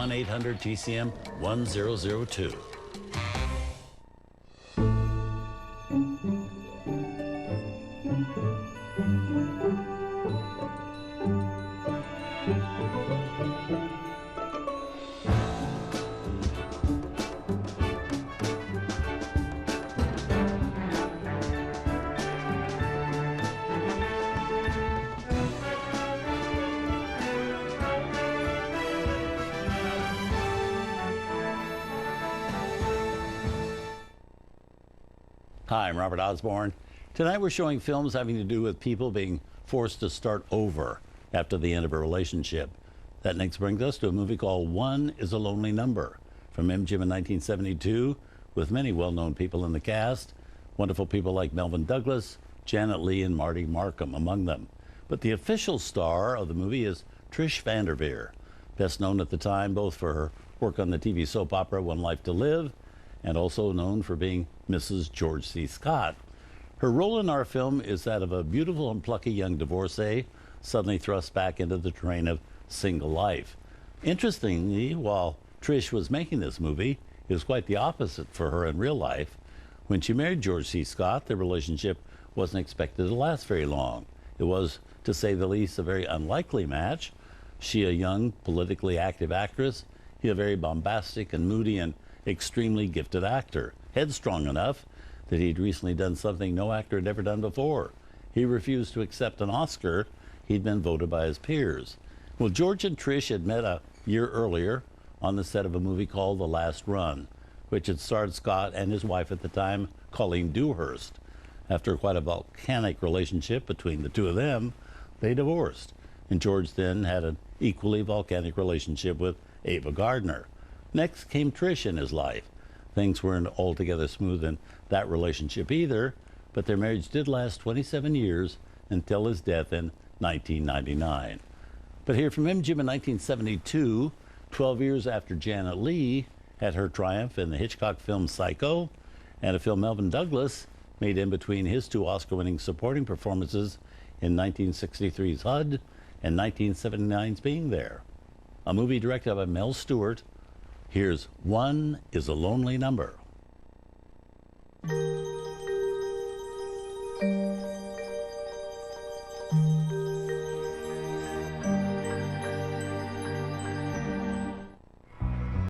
1-800-TCM-1002. Hi, I'm Robert Osborne. Tonight we're showing films having to do with people being forced to start over after the end of a relationship. That next brings us to a movie called One is a Lonely Number from MGM in 1972 with many well-known people in the cast. Wonderful people like Melvin Douglas, Janet Leigh, and Marty Markham among them. But the official star of the movie is Trish Vanderveer, best known at the time both for her work on the TV soap opera One Life to Live and also known for being Mrs. George C. Scott. Her role in our film is that of a beautiful and plucky young divorcee suddenly thrust back into the terrain of single life. Interestingly, while Trish was making this movie, it was quite the opposite for her in real life. When she married George C. Scott, their relationship wasn't expected to last very long. It was, to say the least, a very unlikely match. She, a young, politically active actress, he a very bombastic and moody and extremely gifted actor, headstrong enough that he'd recently done something no actor had ever done before. He refused to accept an Oscar he'd been voted by his peers. Well, George and Trish had met a year earlier on the set of a movie called The Last Run, which had starred Scott and his wife at the time, Colleen Dewhurst. After quite a volcanic relationship between the two of them, they divorced. And George then had an equally volcanic relationship with Ava Gardner. Next came Trish in his life. Things weren't altogether smooth in that relationship either, but their marriage did last 27 years until his death in 1999. But here from MGM in 1972, 12 years after Janet Leigh had her triumph in the Hitchcock film Psycho, and a film Melvin Douglas made in between his two Oscar-winning supporting performances in 1963's HUD and 1979's Being There. A movie directed by Mel Stewart. Here's One is a Lonely Number.